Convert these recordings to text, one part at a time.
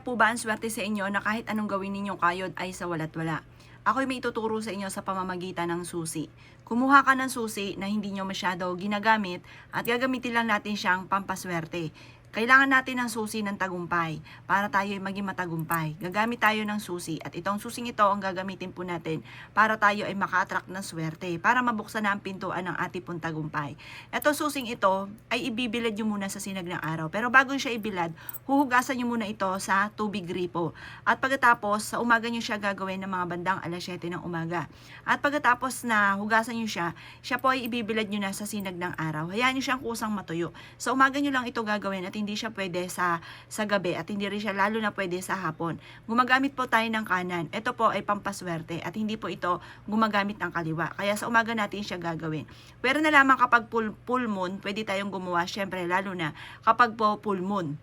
Po ba ang swerte sa inyo na kahit anong gawin ninyong kayod ay sa wala't wala? Ako'y may ituturo sa inyo sa pamamagitan ng susi. Kumuha ka ng susi na hindi nyo masyado ginagamit at gagamitin lang natin siyang pampaswerte. Kailangan natin ng susi ng tagumpay para tayo ay maging matagumpay. Gagamit tayo ng susi at itong susing ito ang gagamitin po natin para tayo ay maka-attract ng swerte, para mabuksan na ang pintuan ng ating pong tagumpay. Ito susing ito ay ibibilad nyo muna sa sinag ng araw. Pero bago siya ibilad, huhugasan nyo muna ito sa tubig gripo. At pagkatapos, sa umaga nyo siya gagawin ng mga bandang alas 7 ng umaga. At pagkatapos na hugasan nyo siya po ay ibibilad nyo na sa sinag ng araw. Hayaan nyo siyang kusang matuyo. Sa umaga nyo lang ito gagawin at hindi siya pwede sa gabi at hindi rin siya lalo na pwede sa hapon. Gumagamit po tayo ng kanan. Ito po ay pampaswerte at hindi po ito gumagamit ng kaliwa. Kaya sa umaga natin siya gagawin. Pero na lamang kapag full moon, pwede tayong gumawa. Syempre, lalo na kapag po full moon.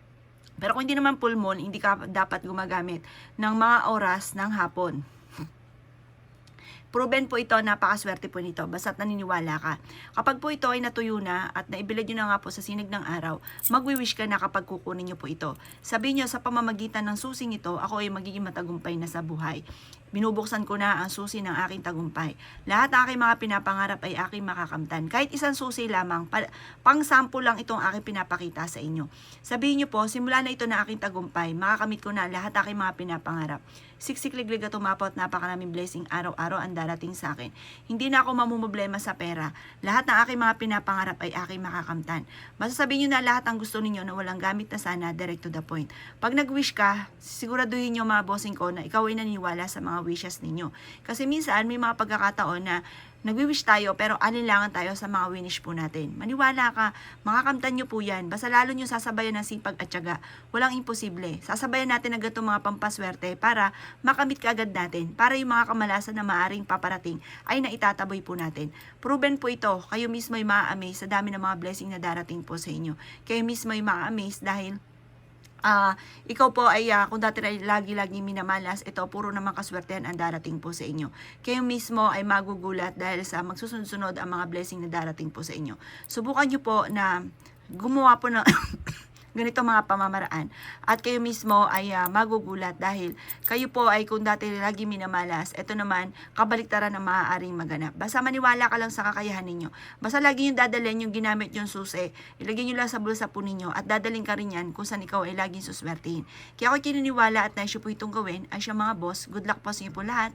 Pero kung hindi naman full moon, hindi ka dapat gumagamit ng mga oras ng hapon. Proven po ito, napakaswerte po nito, basta't naniniwala ka. Kapag po ito ay natuyo na at naibilad nyo na nga po sa sinag ng araw, magwi-wish ka na kapag kukunin nyo po ito. Sabihin nyo, sa pamamagitan ng susing ito, ako ay magiging matagumpay na sa buhay. Binubuksan ko na ang susi ng aking tagumpay. Lahat ng aking mga pinapangarap ay aking makakamtan. Kahit isang susi lamang, pang-sample lang itong aking pinapakita sa inyo. Sabihin nyo po, simula na ito na aking tagumpay, makakamit ko na lahat ng aking mga pinapangarap. Siksik-liglig at umapot, napakaraming blessing araw-araw ang darating sa akin. Hindi na ako mamumblema sa pera. Lahat ng aking mga pinapangarap ay aking makakamtan. Basta sabihin nyo na lahat ang gusto ninyo na walang gamit na sana, direct to the point. Pag nag-wish ka, siguraduhin nyo mga bossing ko na ikaw ay naniniwala sa mga wishes ninyo. Kasi minsan may mga pagkakataon na nagwi-wish tayo pero alinlangan tayo sa mga winish po natin. Maniwala ka, makakamtan nyo po yan. Basta lalo nyo sasabayan ng sipag at tiyaga. Walang imposible. Sasabayan natin agad itong mga pampaswerte para makamit ka agad natin. Para yung mga kamalasan na maaring paparating ay naitataboy po natin. Proven po ito. Kayo mismo ay ma-amaze sa dami ng mga blessing na darating po sa inyo. Kayo mismo ay ma-amaze dahil ikaw po ay kung dati ay lagi-lagi minamalas, ito puro naman kaswertehan ang darating po sa inyo. Kayo mismo ay magugulat dahil sa magsusunod-sunod ang mga blessing na darating po sa inyo. Subukan nyo po na gumawa po ng ganito mga pamamaraan at kayo mismo ay magugulat dahil kayo po ay kung dati lagi minamalas, ito naman kabaliktaran na maaaring maganap. Basta maniwala ka lang sa kakayahan ninyo. Basta lagi yung dadalhin yung ginamit yung susi, ilagay nyo lang sa bulsa po ninyo at dadalhin ka rin yan kung saan ikaw ay laging suswertihin. Kaya ako kininiwala at naisyo po itong gawin ay siya mga boss. Good luck po sa inyo po lahat.